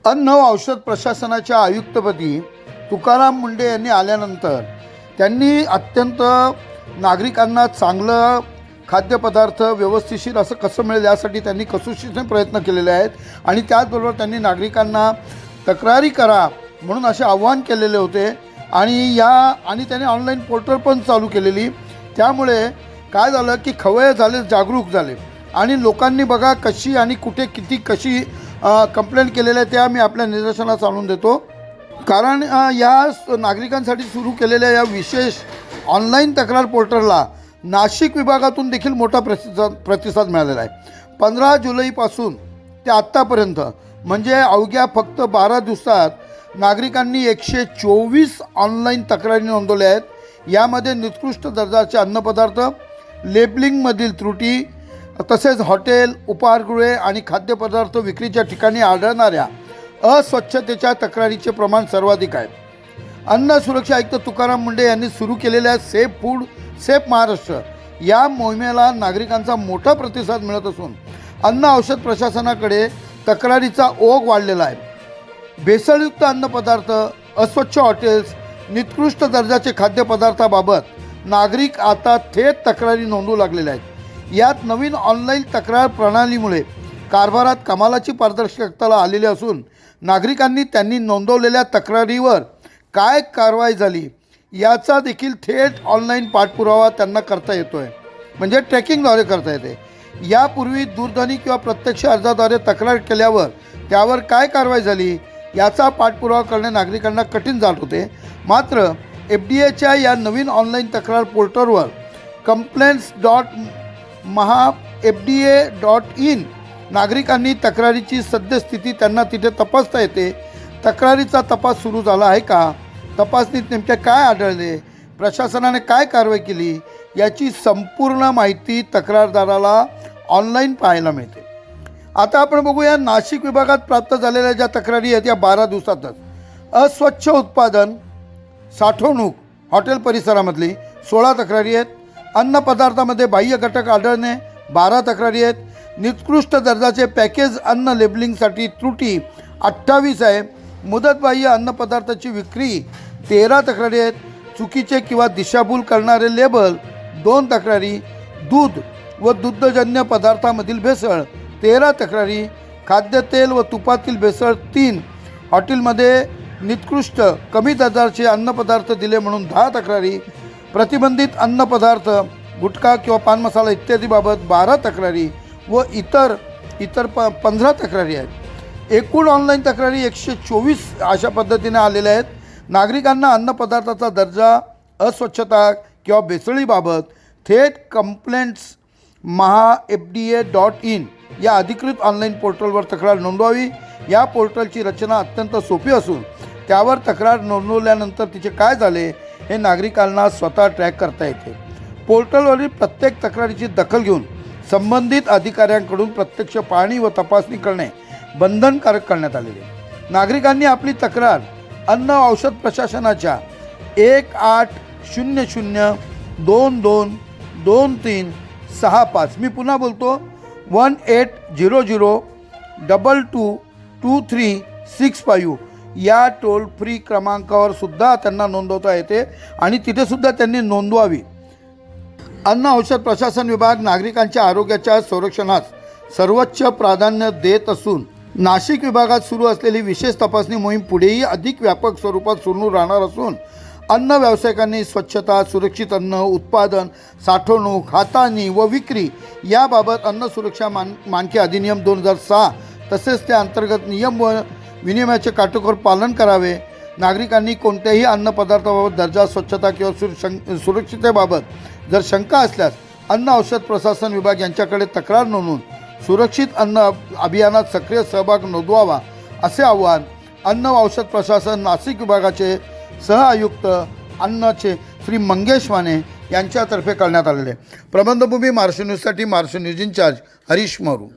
अन्न व औषध प्रशासनाच्या आयुक्तपदी तुकाराम मुंडे यांनी आल्यानंतर त्यांनी अत्यंत नागरिकांना चांगलं खाद्यपदार्थ व्यवस्थिशीर असं कसं मिळेल यासाठी त्यांनी कसोशीने प्रयत्न केलेले आहेत आणि त्याचबरोबर त्यांनी नागरिकांना तक्रारी करा म्हणून असे आव्हान केलेले होते आणि त्यांनी ऑनलाईन पोर्टल पण चालू केलेली। त्यामुळे काय झालं की खवय्ये झाले, जागरूक झाले आणि लोकांनी बघा कशी आणि कुठे किती कशी कंप्लेंट केलेलं आहे त्या मी आपल्या निदर्शनास आणून देतो। कारण या नागरिकांसाठी सुरू केलेल्या या विशेष ऑनलाईन तक्रार पोर्टलला नाशिक विभागातून देखील मोठा प्रतिसाद मिळालेला आहे। 15 जुलैपासून ते आत्तापर्यंत म्हणजे अवघ्या फक्त 12 दिवसात नागरिकांनी 124 ऑनलाईन तक्रारी नोंदवल्या आहेत। यामध्ये निकृष्ट दर्जाचे अन्नपदार्थ, लेबलिंगमधील त्रुटी, तसेच हॉटेल, उपाहारगृहे आणि खाद्यपदार्थ विक्रीच्या ठिकाणी आढळणाऱ्या अस्वच्छतेच्या तक्रारीचे प्रमाण सर्वाधिक आहे। अन्न सुरक्षा आयुक्त तुकाराम मुंडे यांनी सुरू केलेल्या सेफ फूड सेफ महाराष्ट्र या मोहिमेला नागरिकांचा मोठा प्रतिसाद मिळत असून अन्न औषध प्रशासनाकडे तक्रारीचा ओघ वाढलेला आहे। भेसळयुक्त अन्नपदार्थ, अस्वच्छ हॉटेल्स, निकृष्ट दर्जाचे खाद्यपदार्थाबाबत नागरिक आता थेट तक्रारी नोंदवू लागलेले आहेत। यात नवीन ऑनलाईन तक्रार प्रणालीमुळे कारभारात कमालाची पारदर्शकता आलेली असून नागरिकांनी त्यांनी नोंदवलेल्या तक्रारीवर काय कारवाई झाली याचा देखील थेट ऑनलाईन पाठपुरावा त्यांना करता येतो आहे, म्हणजे ट्रॅकिंगद्वारे करता येते। यापूर्वी दूरध्वनी किंवा प्रत्यक्ष अर्जाद्वारे तक्रार केल्यावर त्यावर काय कारवाई झाली याचा पाठपुरावा करणे नागरिकांना कठीण जात होते। मात्र FDAच्या या नवीन ऑनलाईन तक्रार पोर्टलवर complaints.mahafda.in नागरिकांनी तक्रारीची सद्यस्थिती त्यांना तिथे तपासता येते। तक्रारीचा तपास सुरू झाला आहे का, तपासणीत नेमके काय आढळले, प्रशासनाने काय कारवाई केली याची संपूर्ण माहिती तक्रारदाराला ऑनलाईन पाहायला मिळते। आता आपण बघूया नाशिक विभागात प्राप्त झालेल्या ज्या तक्रारी आहेत या 12 दिवसातच अस्वच्छ उत्पादन, साठवणूक, हॉटेल परिसरामधली 16 तक्रारी आहेत। अन्नपदार्थामध्ये बाह्य घटक आढळणे 12 तक्रारी आहेत। निकृष्ट दर्जाचे पॅकेज अन्न लेबलिंगसाठी त्रुटी 28 आहे। मुदतबाह्य अन्नपदार्थाची विक्री 13 तक्रारी आहेत। चुकीचे किंवा दिशाभूल करणारे लेबल 2 तक्रारी। दूध व दुग्धजन्य पदार्थामधील भेसळ 13 तक्रारी। खाद्यतेल व तुपातील भेसळ 3। हॉटेलमध्ये निकृष्ट कमी दर्जाचे अन्नपदार्थ दिले म्हणून 10 तक्रारी। प्रतिबंधित अन्नपदार्थ, गुटखा किंवा पान मसाला इत्यादीबाबत 12 तक्रारी व इतर 15 तक्रारी आहेत। एकूण ऑनलाईन तक्रारी 124 अशा पद्धतीने आलेल्या आहेत। नागरिकांना अन्नपदार्थाचा दर्जा, अस्वच्छता किंवा भेसळीबाबत थेट complaints.mahafda.in या अधिकृत ऑनलाईन पोर्टलवर तक्रार नोंदवावी। या पोर्टलची रचना अत्यंत सोपी असून त्यावर तक्रार नोंदवल्यानंतर तिचे काय झाले हे नागरिकांना स्वतः ट्रॅक करता येते। पोर्टलवरील प्रत्येक तक्रारीची दखल घेऊन संबंधित अधिकाऱ्यांकडून प्रत्यक्ष पाहणी व तपासणी करणे बंधनकारक करण्यात आलेले। नागरिकांनी आपली तक्रार अन्न औषध प्रशासनाच्या 1800-222365 मी पुन्हा बोलतो 1800-222365 या टोल फ्री क्रमांकावर सुद्धा त्यांना नोंदवता येते आणि तिथे सुद्धा त्यांनी नोंदवावी। अन्न औषध प्रशासन विभाग नागरिकांच्या आरोग्याच्या संरक्षणास सर्वोच्च प्राधान्य देत असून नाशिक विभागात सुरू असलेली विशेष तपासणी मोहीम पुढेही अधिक व्यापक स्वरूपात सुरू राहणार असून अन्न व्यावसायिकांनी स्वच्छता, सुरक्षित अन्न उत्पादन, साठवणूक, हाताळणी व विक्री याबाबत अन्न सुरक्षा मानके अधिनियम 2006 तसेच त्या अंतर्गत नियम व विनियमाचे काटेकोर पालन करावे। नागरिकांनी कोणत्याही अन्नपदार्थाबाबत दर्जा, स्वच्छता किंवा सुरक्षिततेबाबत जर शंका असल्यास अन्न औषध प्रशासन विभाग यांच्याकडे तक्रार नोंदवून सुरक्षित अन्न अभियानात सक्रिय सहभाग नोंदवावा असे आवाहन अन्न औषध प्रशासन नाशिक विभागाचे सहआयुक्त अन्नचे श्री मंगेश माने यांच्यातर्फे करण्यात आलेले। प्रबंधभूमी महाराष्ट्र न्यूजसाठी महाराष्ट्र न्यूज इंचार्ज हरीश मारू।